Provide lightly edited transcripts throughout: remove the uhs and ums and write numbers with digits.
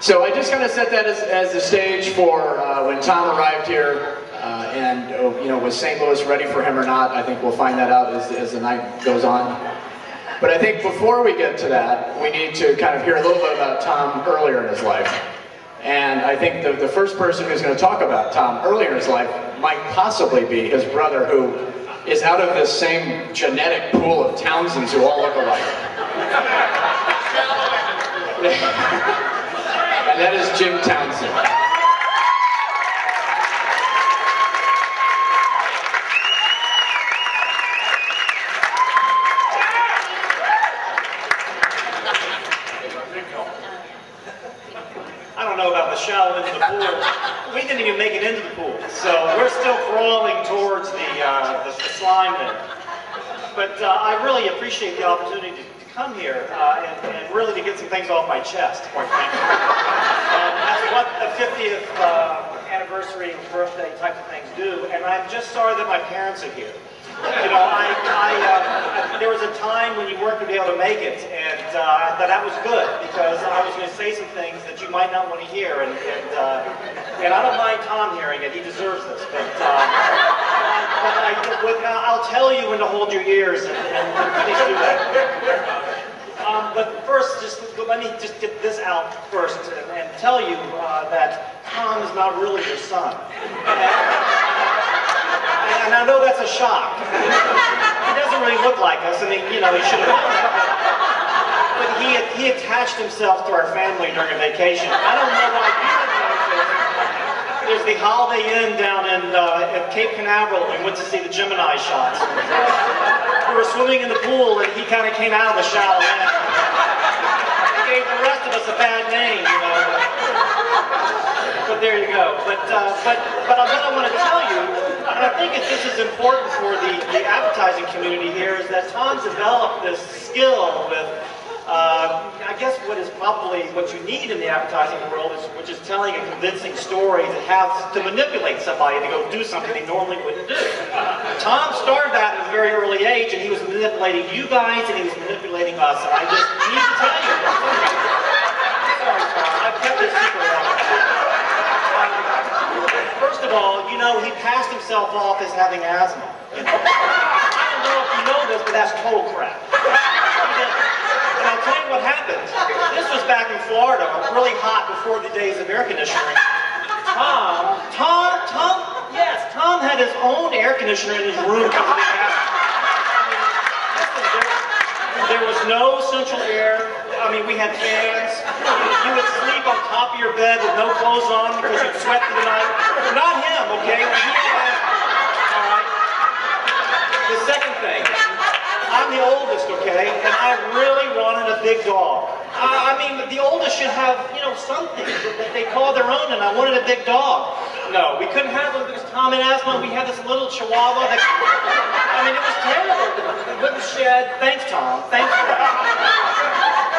So I just kind of set that as the stage for when Tom arrived here, and you know, was St. Louis ready for him or not? I think we'll find that out as the night goes on. But I think before we get to that, we need to kind of hear a little bit about Tom earlier in his life. And I think the first person who's going to talk about Tom earlier in his life might possibly be his brother, who is out of this same genetic pool of Townsends who all look alike. And that is Jim Townsend. I don't know about the shallow into the pool. We didn't even make it into the pool, so we're still crawling towards the slime there. But I really appreciate the opportunity to come here and really to get some things off my chest, quite frankly. That's what the 50th anniversary and birthday type of things do, and I'm just sorry that my parents are here. You know, there was a time when you weren't going to be able to make it, and that was good, because I was going to say some things that you might not want to hear, and I don't mind Tom hearing it, he deserves this, but I'll tell you when to hold your ears, and please do that. But first, let me just get this out first and tell you that Tom is not really your son. And I know that's a shock. He doesn't really look like us. I mean, you know, he should have. But he attached himself to our family during a vacation. I don't know why you didn't know this. There's the Holiday Inn down at Cape Canaveral, and we went to see the Gemini shots. We were swimming in the pool, and he kind of came out of the shallow end. He gave the rest of us a bad name, you know. But there you go. But what I want to tell you, and I think this is important for the advertising community here, is that Tom developed this skill with, I guess what is probably what you need in the advertising world, which is telling a convincing story to manipulate somebody to go do something they normally wouldn't do. Tom started that at a very early age, and he was manipulating you guys, and he was manipulating us, and I just need to tell you. Sorry, Tom, I've kept this secret long. First of all, you know, he passed himself off as having asthma. You know? I don't know if you know this, but that's total crap. And I'll tell you what happened. This was back in Florida, really hot before the days of air conditioning. Tom had his own air conditioner in his room because of the asthma. There was no central air. I mean, we had fans. You would sleep on top of your bed with no clothes on because you'd sweat through the night. Not him, okay? All right. The second thing, I'm the oldest, okay? And I really wanted a big dog. I mean, the oldest should have, you know, something that they call their own, and I wanted a big dog. No, we couldn't have one because Tom had asthma. We had this little chihuahua that, I mean, it was terrible. It wouldn't shed. Thanks, Tom. Thanks for that.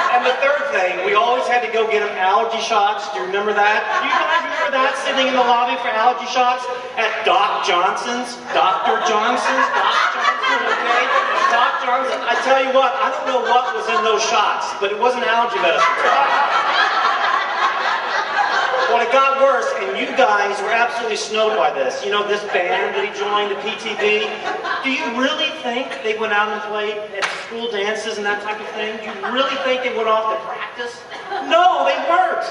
And the third thing, we always had to go get him allergy shots. Do you remember that? Do you guys remember that? Sitting in the lobby for allergy shots at Doc Johnson's? Dr. Johnson's? Doc Johnson, okay? Doc Johnson. I tell you what, I don't know what was in those shots, but it wasn't allergy medicine. Well, it got worse, and you guys were absolutely snowed by this. You know, this band that he joined, the PTB. Do you really think they went out and played at school dances and that type of thing? Do you really think they went off to practice? No, they weren't.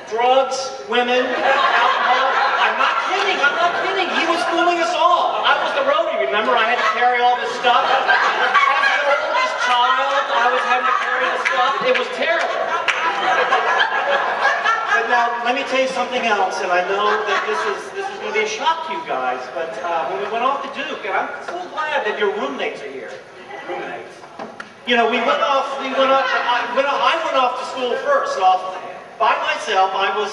Drugs, women, alcohol. I'm not kidding, I'm not kidding. He was fooling us all. I was the roadie, remember? I had to carry all this stuff. As the oldest child, I was having to carry the stuff. It was terrible. But now, let me tell you something else, and I know that this is going to be a shock to you guys, but when we went off to Duke, and I'm so glad that your roommates are here. Roommates. You know, I went off to school first, by myself. I was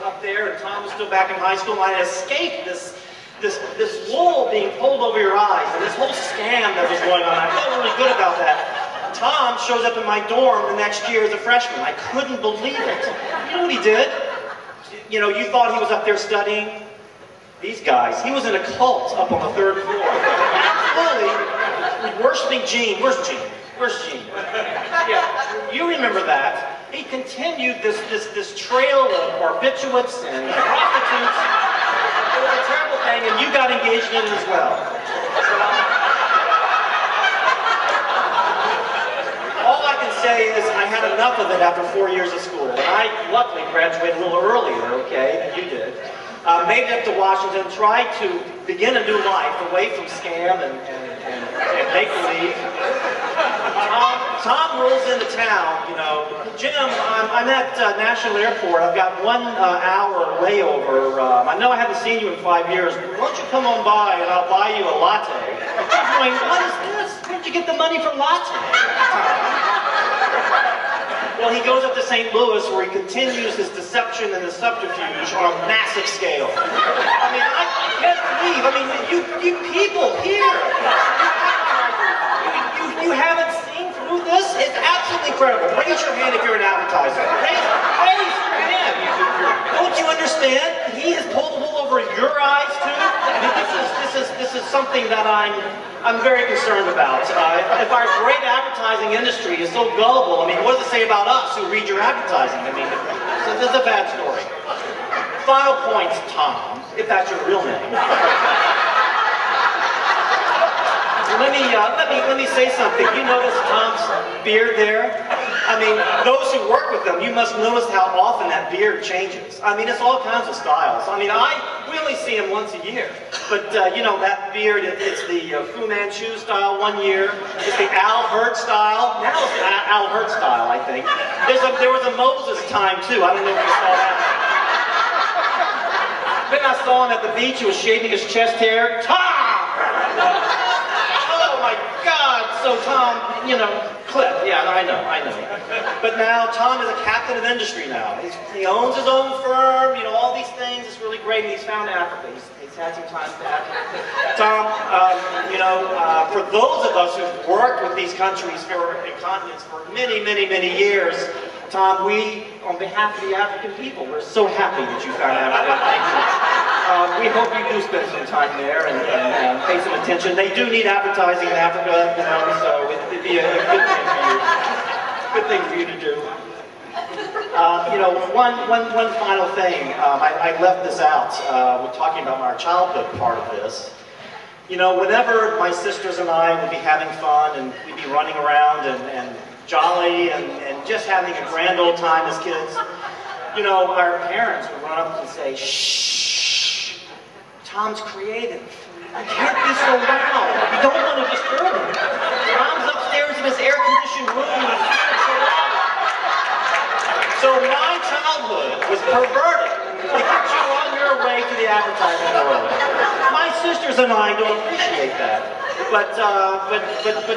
up there, and Tom was still back in high school, and I escaped this wool being pulled over your eyes, and this whole scam that was going on. I felt really good about that. Tom shows up in my dorm the next year as a freshman. I couldn't believe it. You know what he did? You know, you thought he was up there studying? These guys, he was in a cult up on the 3rd floor. Fully worshiping Gene. Where's Gene? Where's Gene? Yeah, you remember that. he continued this trail of barbiturates and prostitutes. It was a terrible thing, and you got engaged in it as well. All I can say is I had enough of it after 4 years of school. And I luckily graduated a little earlier, okay, than you did. Made it up to Washington, tried to begin a new life away from scam and make-believe. Tom rolls into town, you know. Jim, I'm at National Airport. I've got 1 hour layover. I know I haven't seen you in 5 years. Why don't you come on by and I'll buy you a latte? I'm going, what is this? Where'd you get the money for latte? Well, he goes up to St. Louis where he continues his deception and his subterfuge on a massive scale. I mean, I can't believe, you people here, you haven't seen through this? It's absolutely incredible. Raise your hand if you're an advertiser. Raise your hand. Don't you understand? He has pulled the wool over your eyes too. I mean, this is something that I'm very concerned about. If our great advertising industry is so gullible, I mean, what does it say about us who read your advertising? I mean, this is a bad story. Final points, Tom, if that's your real name. Let me say something. You notice Tom's beard there? I mean, those who work with him, you must notice how often that beard changes. I mean, it's all kinds of styles. I mean, we only see him once a year. But, you know, that beard, it's the Fu Manchu style 1 year. It's the Al Hurt style. Now it's the Al Hurt style, I think. There was a Moses time, too. I don't know if you saw that. Then I saw him at the beach. He was shaving his chest hair. Tom! Oh, my God. So, Tom, you know, Cliff. Yeah, I know. But now, Tom is a captain of industry now. He owns his own firm, you know, all these things. It's really great, and he's found Africa. He's had some time back. Tom, you know, for those of us who've worked with these countries and continents for many, many, many years, Tom, we, on behalf of the African people, we're so happy that you found Africa. We hope you do spend some time there and pay some attention. They do need advertising in Africa, you know, so it'd be a good thing for you. Good thing for you to do. You know, one final thing. I left this out. We're talking about our childhood part of this. You know, whenever my sisters and I would be having fun and we'd be running around and jolly and just having a grand old time as kids, you know, our parents would run up and say, shh, Tom's creative. You can't be so loud. You don't want to disturb him. Tom's upstairs in his air-conditioned room. So my childhood was perverted to get you on your way to the advertising world. My sisters and I don't appreciate that. But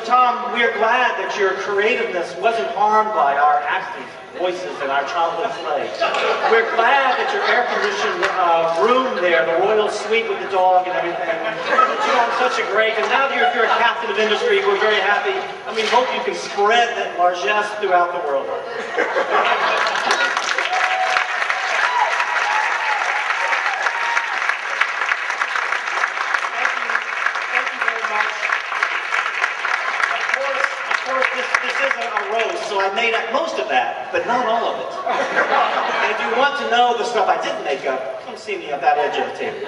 Tom, we're glad that your creativeness wasn't harmed by our active voices and our childhood play. We're glad that your air-conditioned room there, the royal suite with the dog and everything, that you're on such a great, and now that you're a captain of industry, we're very happy. I mean, hope you can spread that largesse throughout the world. So I made up most of that, but not all of it. And if you want to know the stuff I didn't make up, come see me at that edge of the table.